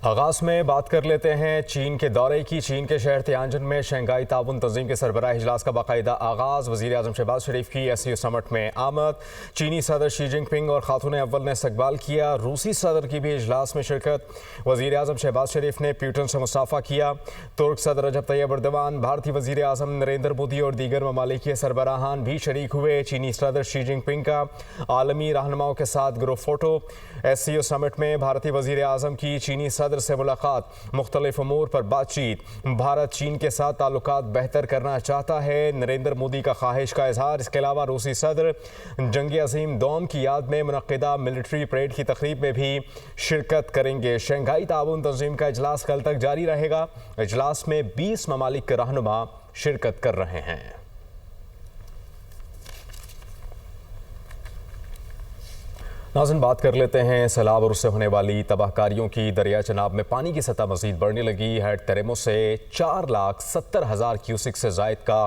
आगाज में बात कर लेते हैं चीन के दौरे की। चीन के शहर तियानजिन में शंघाई ताउन तंजीम के सरबराह इजलास का बाकायदा आगाज। वज़ीर आज़म शहबाज शरीफ की SCO समिट में आमद। चीनी सदर शी जिनपिंग और खातून अव्वल ने इस्तकबाल किया। रूसी सदर की भी इजलास में शिरकत। वज़ीर आज़म शहबाज शरीफ ने प्यूटन से मुसाफा किया। तुर्क सदर रजब तैयब एर्दोगान, भारतीय वज़ीर आज़म नरेंद्र मोदी और दीगर ममालिक के सरबराहान भी शरीक हुए। चीनी सदर शी जिनपिंग का आलमी रहनुमाओं के साथ ग्रुप फोटो। SCO समिट में भारतीय वज़ीर आज़म की चीनी सदर से मुलाकात। मुख्तलिफ अमूर पर बातचीत। भारत चीन के साथ ताल्लुकात बेहतर करना चाहता है, नरेंद्र मोदी का ख्वाहिश का इजहार। इसके अलावा रूसी सदर जंग अजीम दोम की याद में मुनक्किदा मिलिट्री परेड की तकरीब में भी शिरकत करेंगे। शंघाई ताउन तंजीम का इजलास कल तक जारी रहेगा। इजलास में 20 ममालिक के रहनुमा शिरकत कर रहे हैं। नाज़रीन, बात कर लेते हैं सैलाब और उससे होने वाली तबाहकारियों की। दरिया चनाब में पानी की सतह मज़ीद बढ़ने लगी है। टेरेमो से 4,70,000 क्यूसिक से ज़ायद का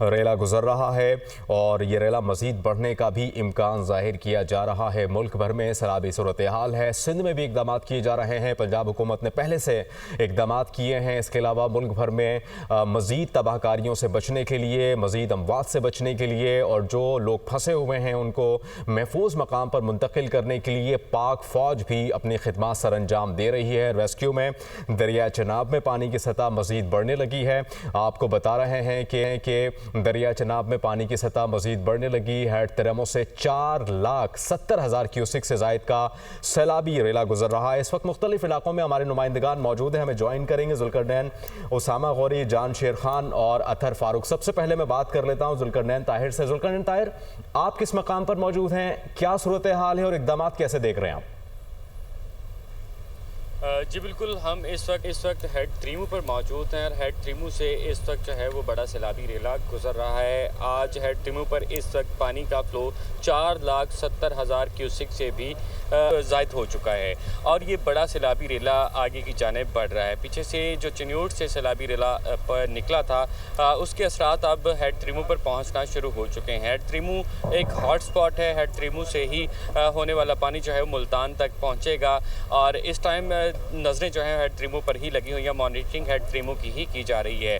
रेला गुजर रहा है और ये रेला मज़ीद बढ़ने का भी इम्कान ज़ाहिर किया जा रहा है। मुल्क भर में सैलाबी सूरत हाल है। सिंध में भी इकदाम किए जा रहे हैं। पंजाब हुकूमत ने पहले से इकदाम किए हैं। इसके अलावा मुल्क भर में मज़ीद तबाहकारियों से बचने के लिए, मज़ीद अमवात से बचने के लिए और जो लोग फंसे हुए हैं उनको महफूज मकाम पर मुंतकिल करने के लिए पाक फौज भी अपनी खिदमत सर अंजाम दे रही है। रेस्क्यू में दरिया चनाब में पानी की सतह मज़ीद बढ़ने लगी है। आपको बता रहे हैं कि दरिया चनाब में पानी की सतह मज़ीद बढ़ने लगी है। टेरेमो से 4,70,000 क्यूसिक से ज़ायद का सैलाबी रेला गुजर रहा है। इस वक्त मुख्तलिफ इलाकों में हमारे नुमाइंदगान मौजूद हैं, हमें ज्वाइन करेंगे। जुल्करनैन उसामा गौरी, जान शेर खान और अतर फारूक। सबसे पहले मैं बात कर लेता हूँ जुल्करनैन ताहिर से। जुल्करनैन ताहिर, आप किस मकाम पर मौजूद हैं, क्या सूरत हाल है और इक़दाम कैसे देख रहे हैं आप? जी बिल्कुल, हम इस वक्त हेड त्रीमू पर मौजूद हैं और हेड त्रीमू से इस वक्त जो है वो बड़ा सैलाबी रेला गुजर रहा है। आज हेड त्रीमू पर इस वक्त पानी का फ्लो 4,70,000 क्यूसिक से भी ज़ायद हो चुका है और ये बड़ा सैलाबी रेला आगे की जानिब बढ़ रहा है। पीछे से जो चिन्यूट से सैलाबी रेला पर निकला था उसके असरात अब हेड त्रीमू पर पहुँचना शुरू हो चुके हैं। हेड त्रीमू एक हॉट स्पॉट है। हेड त्रीमू से ही होने वाला पानी जो है वो मुल्तान तक पहुँचेगा और इस टाइम नज़रें जो हैं हेड त्रीमू पर ही लगी हुई हैं। मॉनिटरिंग हेड त्रीमू की ही की जा रही है।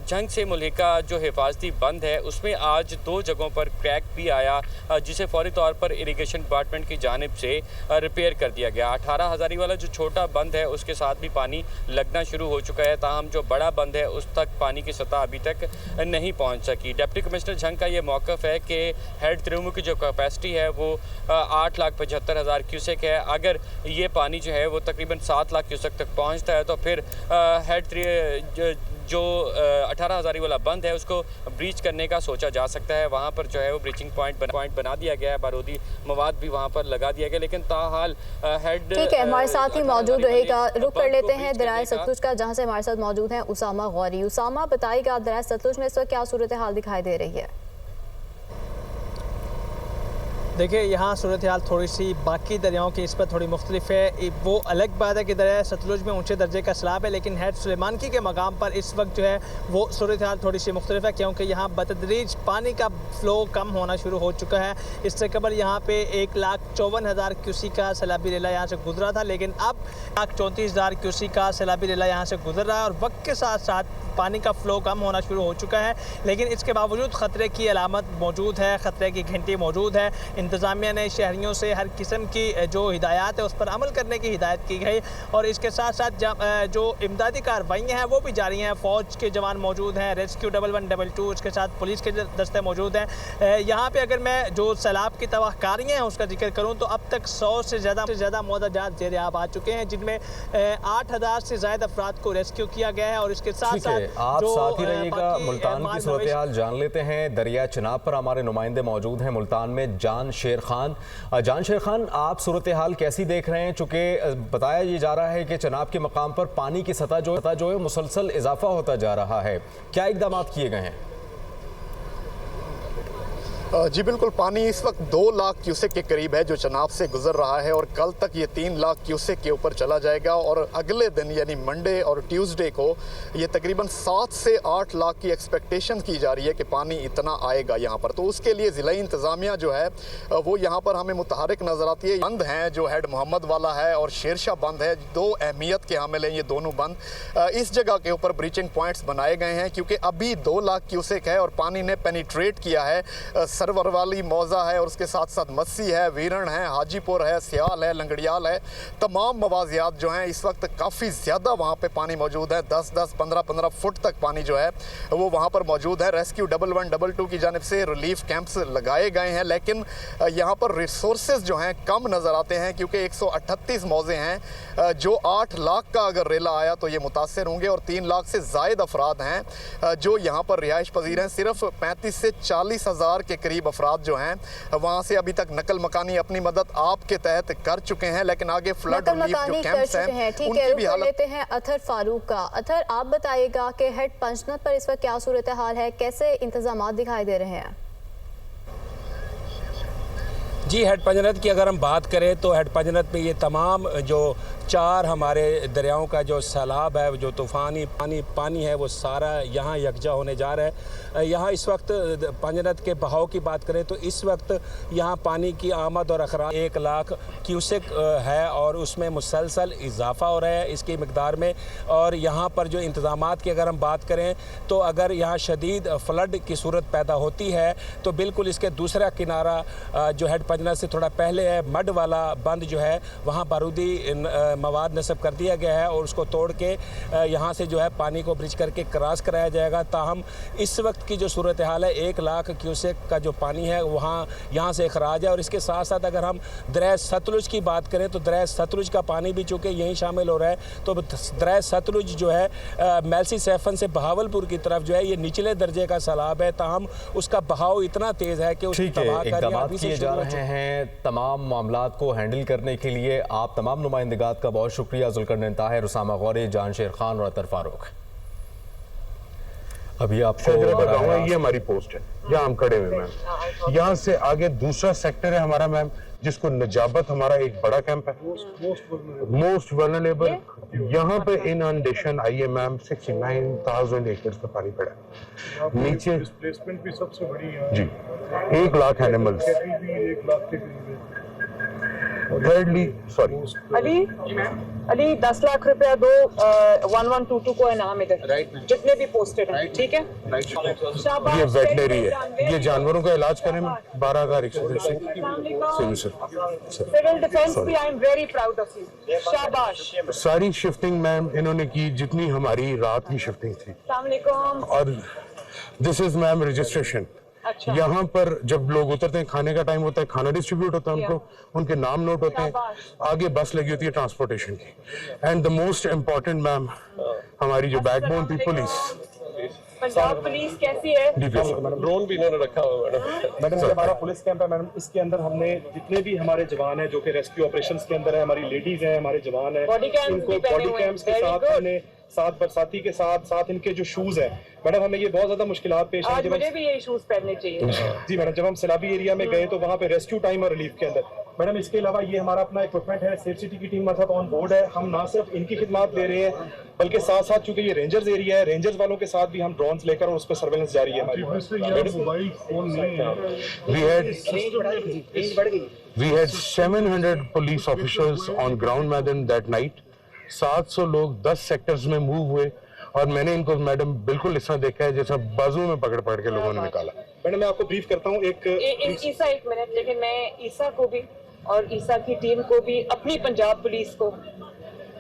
जंग से मुल्हिका जो हिफाजती बंद है उसमें आज 2 जगहों पर क्रैक भी आया जिसे फौरी तौर पर इरिगेशन डिपार्टमेंट की जानिब से रिपेयर कर दिया गया। 18 हज़ारी वाला जो छोटा बंद है उसके साथ भी पानी लगना शुरू हो चुका है, ताहम जो बड़ा बंद है उस तक पानी की सतह अभी तक नहीं पहुँच सकी। डिप्टी कमिश्नर जंग का ये मौक़िफ़ है कि हेड त्रीमू की जो कैपेसिटी है वो 8,75,000 क्यूसेक है। अगर ये पानी जो है वो तकरीबन 7 लाख क्यूसेक तक पहुंचता है तो फिर जो 18 हज़ारी वाला बंद है उसको ब्रीच करने का सोचा जा सकता है। वहाँ पर जो है वो ब्रीचिंग पॉइंट बना दिया गया है, बारूदी मवाद भी वहाँ पर लगा दिया गया, लेकिन ताहाल हेड ठीक है, हमारे साथ ही मौजूद रहेगा। रुख कर लेते हैं दरिया सतलुज का, जहाँ से हमारे साथ मौजूद हैं उसामा गौरी। उसामा, बताइएगा दरिया सतलुज में इस वक्त क्या सूरत हाल दिखाई दे रही है? देखिए, यहाँ सूरत हाल थोड़ी सी बाकी दरियाओं की इस पर थोड़ी मुख्तलिफ है। वो अलग बात है कि दरिया सतलुज में ऊंचे दर्जे का सैलाब है, लेकिन हेड सुलेमानकी के मकाम पर इस वक्त जो है वो सूरत हाल थोड़ी सी मुख्तलिफ है क्योंकि यहाँ बतदरीज पानी का फ़्लो कम होना शुरू हो चुका है। इससे कबल यहाँ पे 1,54,000 क्यूसी का सैलाबी रेला यहाँ से गुजरा था, लेकिन अब 1,34,000 क्यूसी का सैलाबी रेला यहाँ से गुजर रहा है और वक्त के साथ साथ पानी का फ़्लो कम होना शुरू हो चुका है। लेकिन इसके बावजूद ख़तरे की अलामत मौजूद है, ख़तरे की घंटी मौजूद है। इंतज़ामिया ने शहरियों से हर किस्म की जो हिदायत है उस पर अमल करने की हिदायत की गई और इसके साथ साथ जो इमदादी कार्रवाइयाँ हैं वो भी जारी हैं। फ़ौज के जवान मौजूद हैं, रेस्क्यू 1112, उसके साथ पुलिस के दस्ते मौजूद हैं। यहाँ पे अगर मैं जो सैलाब की तबाहकारियाँ हैं उसका जिक्र करूँ तो अब तक 100 से ज़्यादा मौजूदात ज़ेर आब आ चुके हैं, जिनमें 8,000 से ज़्यादा अफराद को रेस्क्यू किया गया है। और इसके साथ साथ आप साथ ही रहिएगा, मुल्तान की सूरत हाल जान लेते हैं। दरिया चनाब पर हमारे नुमाइंदे मौजूद हैं मुल्तान में। जान शेर खान, आप सूरत हाल कैसी देख रहे हैं? चूँकि बताया ये जा रहा है कि चनाब के मकाम पर पानी की सतह जो है मुसलसल इजाफा होता जा रहा है, क्या इकदाम किए गए हैं? जी बिल्कुल, पानी इस वक्त 2 लाख क्यूसेक के करीब है जो चनाब से गुजर रहा है और कल तक ये 3 लाख क्यूसेक के ऊपर चला जाएगा और अगले दिन यानी मंडे और ट्यूसडे को ये तकरीबन 7 से 8 लाख की एक्सपेक्टेशन की जा रही है कि पानी इतना आएगा यहाँ पर। तो उसके लिए ज़िला इंतज़ामिया जो है वो यहाँ पर हमें मुतहरिक नज़र आती है। बंद हैं जो हेड मोहम्मद वाला है और शेरशाह बंद है, 2 अहमियत के हामिल हैं ये दोनों बंद। इस जगह के ऊपर ब्रीचिंग पॉइंट्स बनाए गए हैं क्योंकि अभी 2 लाख क्यूसेक है और पानी ने पेनिट्रेट किया है। सरवर वाली मौजा है और उसके साथ साथ मस्सी है, वीरण है, हाजीपुर है, सियाल है, लंगड़ियाल है। तमाम मवाजियात जो हैं इस वक्त काफ़ी ज़्यादा वहाँ पे पानी मौजूद है। 10-10, 15-15 फुट तक पानी जो है वो वहाँ पर मौजूद है। रेस्क्यू 1112 की जानिब से रिलीफ कैंप्स लगाए गए हैं लेकिन यहाँ पर रिसोर्सेज जो हैं कम नज़र आते हैं क्योंकि 138 मौजे हैं जो 8 लाख का अगर रेला आया तो ये मुतासर होंगे और 3 लाख से ज़ायद अफराद हैं जो यहाँ पर रिहाइश पजीर हैं। सिर्फ 35 से 40 हज़ार के करीब अफराद जो हैं वहाँ से अभी तक नकल मकानी अपनी मदद आपके तहत कर चुके हैं लेकिन आगे फ्लड रिलीफ जो कैंप्स हैं उनकी भी हालत। लेते हैं अथर फारूक का। अथर, आप बताइएगा कि हेड पंचनद पर इस वक्त क्या सूरत हाल है, कैसे इंतजाम दिखाई दे रहे हैं? जी, हेड पंचनद की अगर हम बात करें तो हेड पंचनद में ये तमाम जो 4 हमारे दरियाओं का जो सैलाब है, जो तूफ़ानी पानी है वो सारा यहाँ यकजा होने जा रहा है। यहाँ इस वक्त पंचनद के बहाव की बात करें तो इस वक्त यहाँ पानी की आमद और अखराज 1 लाख क्यूसेक है और उसमें मुसलसल इजाफा हो रहा है इसकी मकदार में। और यहाँ पर जो इंतज़ामात की अगर हम बात करें तो अगर यहाँ शदीद फ्लड की सूरत पैदा होती है तो बिल्कुल इसके दूसरा किनारा जो हेड पंचनद से थोड़ा पहले है, मड वाला बंद जो है वहाँ बारूदी मवाद नस्ब कर दिया गया है और उसको तोड़ के यहाँ से जो है पानी को ब्रिज करके क्रॉस कराया जाएगा। ताहम इस वक्त की जो सूरत हाल है 1 लाख क्यूसेक का जो पानी है वहाँ यहाँ से अखराज है। और इसके साथ साथ अगर हम दरिया सतलुज की बात करें तो दरिया सतलुज का पानी भी चूँकि यहीं शामिल हो रहा है तो दरिया सतलुज जो है मेलसी सैफन से बहावलपुर की तरफ जो है ये निचले दर्जे का सैलाब है। ताहम उसका बहाव इतना तेज़ है कि उसकी इक़दामात किए जा रहे हैं तमाम मामलात को हैंडल करने के लिए। आप तमाम नुमाइंदगात का बहुत शुक्रिया। जुल्करनैन ताहिर, उसामा गौरी, जानशेर खान और अतर फारूक। अभी आपको ये हमारी पोस्ट है, यहाँ हम खड़े हुए मैम। यहाँ से आगे दूसरा सेक्टर है हमारा मैम जिसको नजाबत हमारा एक बड़ा कैंप है, मोस्ट वल्नरेबल। यहाँ पे इनंडेशन आई है मैम, 69,000 एकड़ का पानी पड़ा है। नीचे डिस्प्लेसमेंट भी सबसे बड़ी है जी, 1 लाख एनिमल्स। 1 लाख के करीब है। Thirdly, sorry. अली 10 लाख रुपया दो 1122 को इनाम इधर जितने भी पोस्टेड हैं, ठीक है? ये वेटनरी है, ये जानवरों का इलाज करें 12,100 सिविल डिफेंस भी। आई am very proud of you, शाबाश। सारी शिफ्टिंग मैम इन्होंने की जितनी हमारी रात की शिफ्टिंग थी। और दिस इज मैम रजिस्ट्रेशन। यहाँ पर जब लोग उतरते हैं, खाने का टाइम होता है, खाना डिस्ट्रीब्यूट होता है उनको, उनके नाम नोट होते हैं, आगे बस लगी होती है ट्रांसपोर्टेशन की। And the most important ma'am हमारी जो बैकबोन थी पुलिस। पंजाब पुलिस कैसी है? ड्रोन भी इन्होंने रखा हुआ है मैडम। ये हमारा पुलिस कैंप है मैडम, इसके अंदर हमने जितने भी हमारे जवान हैं जो कि रेस्क्यू ऑपरेशंस के अंदर है, हमारी लेडीज हैं, हमारे जवान हैं, इनको बॉडी कैम्प्स के साथ हमने साथ बरसाती के साथ इनके जो शूज हैं मैडम, हमें ये बहुत ज्यादा मुश्किलात पेश आई। मुझे भी ये शूज पहनने चाहिए जी मैडम। जब हम सैलाबी एरिया में गए तो वहाँ पे रेस्क्यू टाइम और रिलीफ के अंदर मैडम, इसके अलावा ये हमारा अपना इक्विपमेंट है, सेफ सिटी की टीम हमारे साथ ऑन बोर्ड है। हम ना सिर्फ इनकी खिदमत दे रहे हैं बल्कि साथ साथ चूंकि ये रेंजर्स एरिया है, रेंजर्स वालों के साथ भी हम ड्रोन्स लेकर और उस पर सर्वेलेंस जारी है हमारी। We had 700 police officers on ground madam that night। 700 लोग 10 सेक्टर्स में मूव हुए और मैंने इनको मैडम बिल्कुल इस तरह देखा है जैसा बाजू में पकड़ के लोगों ने निकाला। मैडम मैं आपको ब्रीफ करता हूँ ईसा एक मिनट, लेकिन मैं ईसा को भी और ईसा की टीम को भी, अपनी पंजाब पुलिस को,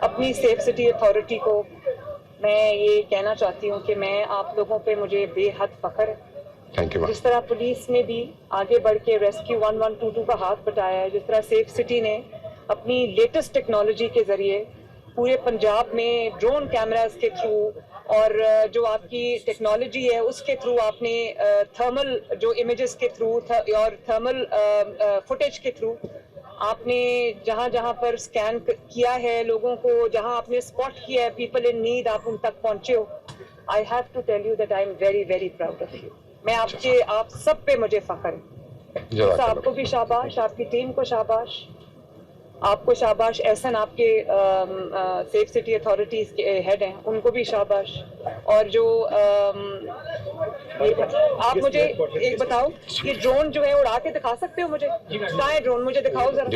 अपनी सेफ सिटी अथॉरिटी को मैं ये कहना चाहती हूँ कि मैं आप लोगों पे मुझे बेहद फख्र है। Thank you. जिस तरह पुलिस ने भी आगे बढ़ के रेस्क्यू 1122 का हाथ बटाया है, जिस तरह सेफ सिटी ने अपनी लेटेस्ट टेक्नोलॉजी के जरिए पूरे पंजाब में ड्रोन कैमरास के थ्रू और जो आपकी टेक्नोलॉजी है उसके थ्रू आपने थर्मल जो इमेजेस के थ्रू और थर्मल फुटेज के थ्रू आपने जहाँ जहाँ पर स्कैन किया है लोगों को, जहाँ आपने स्पॉट किया है पीपल इन नीड, आप उन तक पहुँचे हो। I have to tell you that I am very very proud of you. मैं आप सब पे मुझे फख्र है। आपको भी शाबाश, आपकी टीम को शाबाश, आपको शाबाश, एहसन आपके सेफ सिटी अथॉरिटीज के हेड हैं, उनको भी शाबाश। और जो आप मुझे एक बताओ, ये ड्रोन जो है उड़ा के दिखा सकते हो मुझे? कहाँ है ड्रोन, मुझे दिखाओ जरा।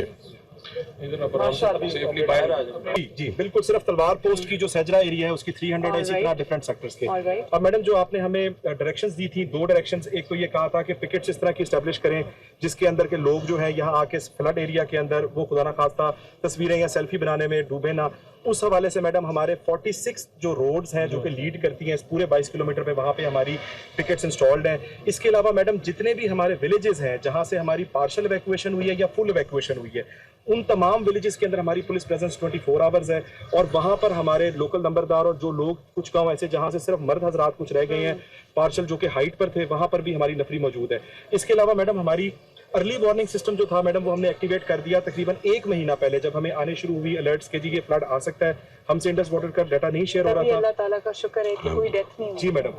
जी बिल्कुल, सिर्फ तलवार पोस्ट की जो सजरा एरिया है उसकी 300 है, इसी तरह डिफरेंट सेक्टर्स के। अब मैडम जो आपने हमें डायरेक्शंस दी थी, 2 डायरेक्शंस, एक तो ये कहा था कि पिकेट्स इस तरह की एस्टेब्लिश करें जिसके अंदर के लोग जो है यहाँ आके फ्लड एरिया के अंदर वो खुदा ना खास्ता तस्वीरें या सेल्फी बनाने में डूबे ना। उस हवाले से मैडम हमारे 46 जो रोड्स हैं जो कि लीड करती हैं इस पूरे 22 किलोमीटर पे, वहाँ पे हमारी पिकेट्स इंस्टॉल्ड हैं। इसके अलावा मैडम जितने भी हमारे विलेजेस हैं जहाँ से हमारी पार्शियल इवैक्यूएशन हुई है या फुल इवैक्यूएशन हुई है, उन तमाम विलेजेस के अंदर हमारी पुलिस प्रेजेंस 24 आवर्स है। और वहाँ पर हमारे लोकल नंबरदार और जो लोग, कुछ गाँव ऐसे जहाँ से सिर्फ मर्द हजरात कुछ रह गए हैं पार्शियल जो कि हाइट पर थे, वहाँ पर भी हमारी नफरी मौजूद है। इसके अलावा मैडम हमारी अर्ली वार्निंग सिस्टम जो था मैडम वो हमने एक्टिवेट कर दिया तकरीबन 1 महीना पहले, जब हमें आने शुरू हुई अलर्ट्स के जी ये फ्लड आ सकता है। हमसे इंडस वाटर का डाटा नहीं शेयर हो रहा था। अल्लाह ताला का शुक्र है कि कोई डेथ नहीं हुई। जी मैडम,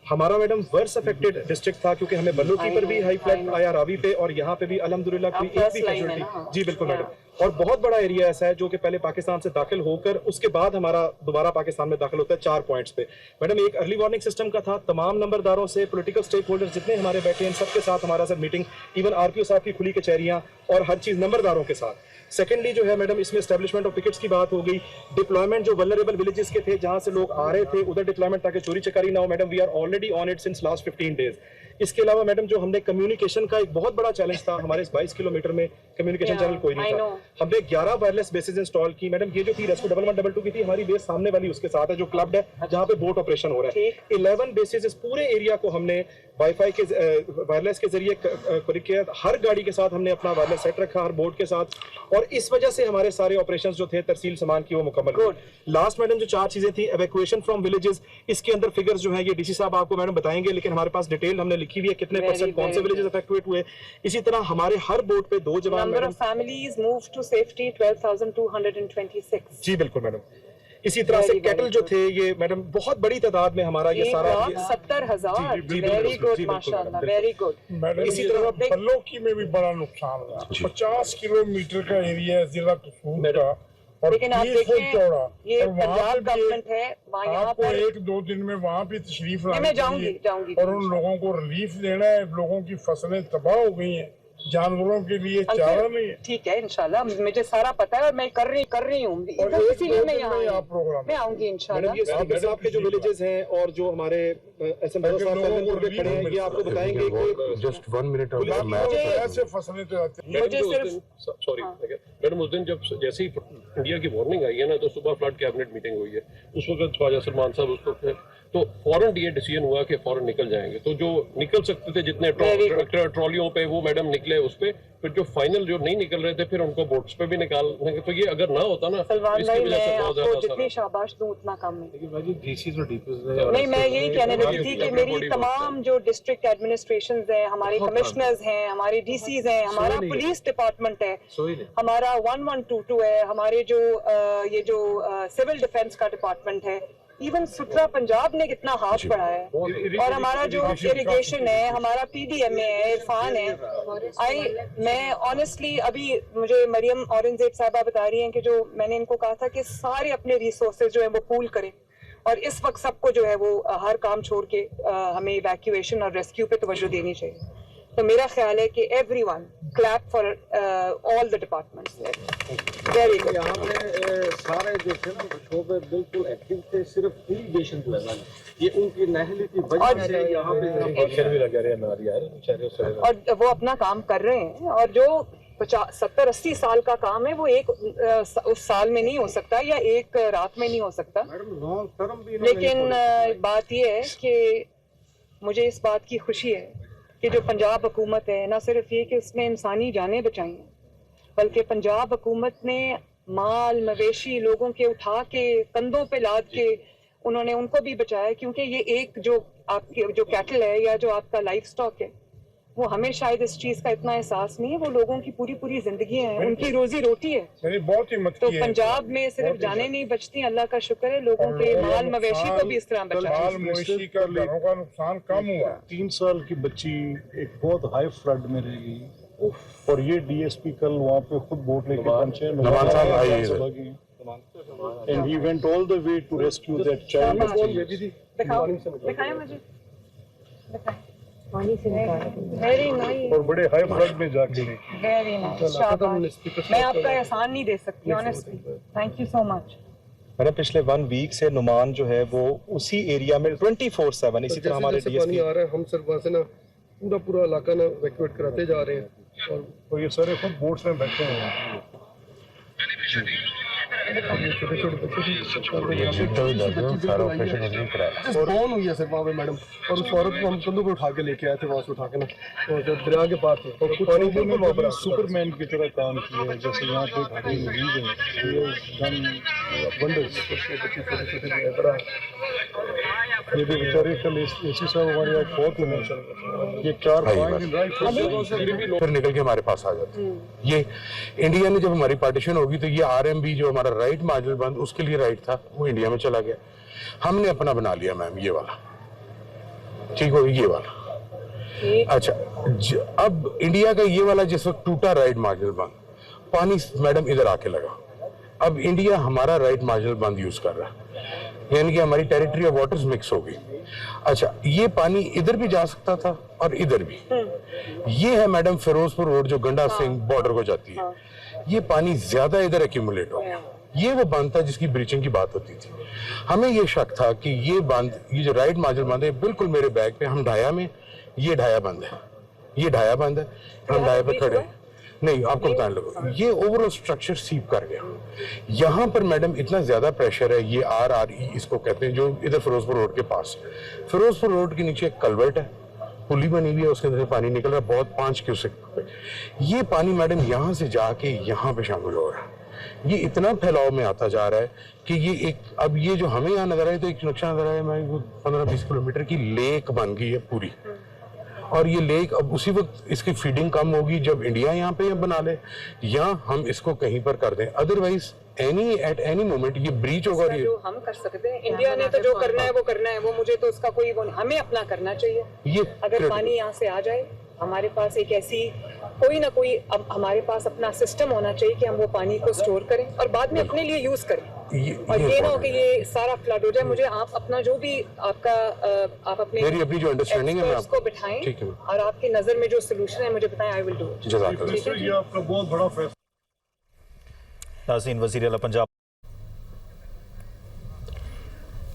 हमारा मैडम वर्स्ट अफेक्टेड डिस्ट्रिक्ट था क्योंकि हमें बल्लो की पर भी हाई फ्लड आया, रावी पे, और यहाँ पे भी अल्हम्दुलिल्लाह कोई एक भी कैजुअल्टी। जी बिल्कुल मैडम, और बहुत बड़ा एरिया ऐसा है जो कि पहले पाकिस्तान से दाखिल होकर उसके बाद हमारा दोबारा पाकिस्तान में दाखिल होता है 4 पॉइंट्स पे। मैडम एक अर्ली वार्निंग सिस्टम का था, तमाम नंबरदारों से, पॉलिटिकल स्टेक होल्डर्स जितने हमारे बैठे हैं सबके साथ हमारा सर मीटिंग, इवन आरपीओ साहब की खुली कचहरियां और हर चीज नंबरदारों के साथ। सेकेंडली जो है मैडम इसमें एस्टेब्लिशमेंट ऑफ पिकेट्स की बात हो गई, डिप्लॉयमेंट जो वल्नरेबल विलेजेस के थे जहां से लोग आ रहे थे उधर डिप्लॉयमेंट ताकि चोरी चकारी ना हो। Madam we are already on it since last 15 days. इसके अलावा मैडम जो हमने कम्युनिकेशन का एक बहुत बड़ा चैलेंज था, हमारे इस 22 किलोमीटर में कम्युनिकेशन चैनल कोई नहीं था। हमने 11 वायरलेस बेसेस इंस्टॉल की मैडम। ये जो थी रेस्क्यू 1112 की थी, हमारी बेस सामने वाली उसके साथ है जो क्लब्ड है जहाँ पे बोट ऑपरेशन हो रहा है। 11 बेसेस इस पूरे एरिया को हमने वाईफाई के वायरलेस के जरिए कनेक्ट किया। हर गाड़ी के साथ हमने अपना वायरलेस सेट रखा, हर बोट के साथ, और इस वजह से हमारे सारे ऑपरेशंस जो थे तरसील सामान की वो मुकम्मल हुए। लास्ट मैडम जो 4 चीजें थी, एवैक्यूएशन फ्रॉम विलेजेस, इसके अंदर फिगर्स जो है ये डीसी साहब आपको मैडम बताएंगे, लेकिन हमारे पास डिटेल हमने लिखी हुई है कितने परसेंट कौन से विलेजेस इवैक्यूएट हुए। इसी तरह हमारे हर बोट पे 2 जवान। Number of families moved to safety 12,226। जी बिल्कुल मैडम। इसी तरह से कैटल जो थे ये मैडम बहुत बड़ी तादाद में हमारा ये सारा 70,000। वेरी गुड माशाल्लाह, वेरी गुड। इसी तरह बल्लो की में भी बड़ा नुकसान हुआ। 50 किलोमीटर का एरिया है जिला कसूर का, और लेकिन आप देखिए ये पंजाब गवर्नमेंट है, वहाँ आपको 1-2 दिन में वहाँ भी तशरीफ लानी मैं जाऊंगी और उन लोगों को रिलीफ देना है। लोगों की फसलें तबाह हो गई हैं, जानवरों के लिए चारा नहीं है। ठीक है, इंशाल्लाह मुझे सारा पता है और मैं कर रही हूँ, इसीलिए मैं यहाँ प्रोग्राम में आऊंगी इंशाल्लाह। ये आपके जो विलेजेस हैं और जो हमारे एसएमओ साहब खड़े हैं ये आपको बताएंगे कि जस्ट 1 मिनट ऐसे फसलें तो आती हैं। मुझे सिर्फ सॉरी मैडम, उस दिन जब जैसे ही इंडिया की वार्निंग आई है ना, तो सुबह फ्लड कैबिनेट मीटिंग हुई है। उस वक्त ख्वाजा सलमान साहब उसको तो फौरन ये डिसीजन हुआ कि फौरन निकल जाएंगे। तो जो निकल सकते थे जितने ट्रॉलियों पे वो मैडम निकले उस पे, फिर जो फाइनल जो नहीं निकल रहे थे फिर उनको बोट्स पे भी निकालने। तो ये अगर ना होता ना, सलमान भाई मैं आपको जितनी शाबाश दूं उतना कम है। नहीं, मैं यही कहने लगी थी कि मेरी तमाम जो डिस्ट्रिक्ट एडमिनिस्ट्रेशंस हैं, हमारे कमिश्नर्स हैं, हमारे डीसीज हैं, हमारा पुलिस डिपार्टमेंट है, हमारा 1122 है, हमारे जो ये जो सिविल डिफेंस का डिपार्टमेंट है, इवन सुथरा पंजाब ने कितना हाथ बढ़ाया है, और हमारा जो इरिगेशन है, हमारा पीडीएमए है, इरफान है। मैं ऑनेस्टली अभी मुझे मरियम औरंगजेब साहबा बता रही हैं कि जो मैंने इनको कहा था कि सारे अपने रिसोर्सेज जो है वो पूल करें, और इस वक्त सबको जो है वो हर काम छोड़ के हमें इवैक्यूएशन और रेस्क्यू पे तवज्जो देनी चाहिए। तो मेरा ख्याल है कि everyone clap for all the departments. Very good. यहाँ पे सारे जो थे शोबे बिल्कुल एक्टिव थे, सिर्फ इरिगेशन को लगा, ये उनकी नहली की वजह से यहाँ पे और वो अपना काम कर रहे हैं। और जो 70-80 साल का काम है वो एक उस साल में नहीं हो सकता या एक रात में नहीं हो सकता। लॉन्ग टर्म भी। लेकिन बात ये है कि मुझे इस बात की खुशी है कि जो पंजाब हुकूमत है, ना सिर्फ ये कि उसने इंसानी जानें बचाई हैं, बल्कि पंजाब हुकूमत ने माल मवेशी लोगों के उठा के कंधों पे लाद के उन्होंने उनको भी बचाया। क्योंकि ये एक जो आपकी जो कैटल है या जो आपका लाइफ स्टॉक है, वो हमें शायद इस चीज का इतना एहसास नहीं है। वो लोगों की पूरी जिंदगी है, उनकी रोजी रोटी है। बहुत ही तो पंजाब में सिर्फ जाने नहीं बचती, अल्लाह का शुक्र है लोगों के माल मवेशी को भी इस तरह बचा। माल मवेशी का घरों का नुकसान कम हुआ। 3 साल की बच्ची एक बहुत हाई फ्लड में रह गई और ये डीएसपी कल वहाँ पे खुद बोट लेके पहुंचे and he went all the way to rescue that child. दिखाएं मुझे, वेरी नाइस और बड़े हाई फ्लड में जाके वेरी नाइस। मैं आपका एहसान नहीं दे सकती honestly, thank you so much. मैंने पिछले 1 वीक से नुमान जो है वो उसी एरिया में 24/7 इसी तरह हमारे पानी आ रहा है, हम सिर्फ वहाँ से ना पूरा इलाका ना इवैक्यूएट कराते जा रहे हैं और ये सारे खुद बोट्स में बैठे हैं। कौन हुई है सर वहाँ पे मैडम, और उस औरत को हम कंधों पे उठा के लेके आए थे वहाँ से उठा के ना, और जब दरिया के पास थे और कुछ सुपरमैन की तरह काम किए, जैसे यहाँ पे घाटी मरीज है। ये भी बेचारे कल एसी साहब हमारे आज बहुत इमोशनल, ये 4-5 फिर निकल के हमारे पास आ जाते हैं। ये इंडिया ने जब हमारी पार्टीशन होगी तो ये आरएमबी जो हमारा राइट मार्जिनल बंद उसके लिए राइट था वो इंडिया में चला गया, हमने अपना बना लिया मैम ये वाला, ठीक हो ये वाला। अच्छा अब इंडिया का ये वाला जिस वक्त टूटा राइट मार्जिनल बंद, पानी मैडम इधर आके लगा, अब इंडिया हमारा राइट मार्जिनल बंद यूज कर रहा है, यानी कि हमारी टेरिटरी ऑफ वाटर्स मिक्स हो गई। अच्छा ये पानी इधर भी जा सकता था और इधर भी। ये है मैडम फिरोजपुर रोड जो गंडा सिंह बॉर्डर को जाती है, ये पानी ज्यादा इधर एक्यूमुलेट हो गया। ये वो बांध था जिसकी ब्रीचिंग की बात होती थी। हमें ये शक था कि ये बांध, ये जो राइट मार्जिनल बांध है बिल्कुल मेरे बैग पे, हम ढाया में, ये ढाया बंद है, ये ढाया बंद है, हम ढाया पे खड़े नहीं, आपको बताने लगो ये ओवरऑल स्ट्रक्चर सीप कर गया। यहाँ पर मैडम इतना ज्यादा प्रेशर है, ये RRE इसको कहते हैं, जो इधर फिरोजपुर रोड के पास, फिरोजपुर रोड के नीचे एक कलवर्ट है, पुली बनी हुई है, उसके अंदर से पानी निकल रहा है बहुत 5 क्यूसेक पे। ये पानी मैडम यहाँ से जाके यहाँ पे शामिल हो रहा है, ये इतना फैलाव में आता जा रहा है कि ये एक, अब ये जो हमें यहाँ नजर आए तो एक नक्शा नजर आया, 15-20 किलोमीटर की लेक बन गई है पूरी, और ये लेक अब उसी वक्त इसकी फीडिंग कम होगी जब इंडिया यहाँ पे बना ले या हम इसको कहीं पर कर दें, अदरवाइज एट एनी मोमेंट ये ब्रीच होगा। जो हम कर सकते हैं, इंडिया ने तो जो करना है वो करना है, वो मुझे तो उसका कोई वो नहीं, हमें अपना करना चाहिए। ये अगर पानी यहाँ से आ जाए, हमारे पास एक ऐसी कोई ना कोई, अब हमारे पास अपना सिस्टम होना चाहिए कि हम वो पानी को स्टोर करें और बाद में अपने लिए यूज करें, और ये ना हो कि ये सारा फ्लड हो जाए। मुझे आप अपना जो भी आपका आप अपने मेरी अपनी जो अंडरस्टैंडिंग है उसको बिठाएं और आपकी नजर में जो सोल्यूशन है मुझे बताएं, आई विल डू इट। ये आपका बहुत बड़ा फैसला। नाज़रीन, वज़ीर आला पंजाब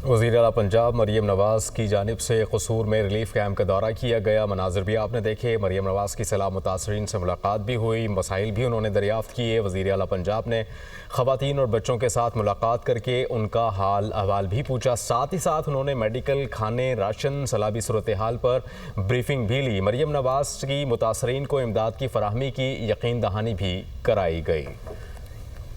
वज़ीर आला पंजाब मरियम नवाज़ की जानिब से कसूर में रिलीफ कैंप का दौरा किया गया, मनाजिर भी आपने देखे। मरियम नवाज़ की सैलाब मुतासरीन से मुलाकात भी हुई, मसाइल भी उन्होंने दरियाफ़्त किए। वज़ीर आला पंजाब ने ख़वातीन और बच्चों के साथ मुलाकात करके उनका हाल अहवाल भी पूछा, साथ ही साथ उन्होंने मेडिकल, खाने, राशन, सैलाबी सूरत हाल पर ब्रीफिंग भी ली। मरियम नवाज़ की मुतासरीन को इमदाद की फराहमी की यकीन दहानी भी कराई गई।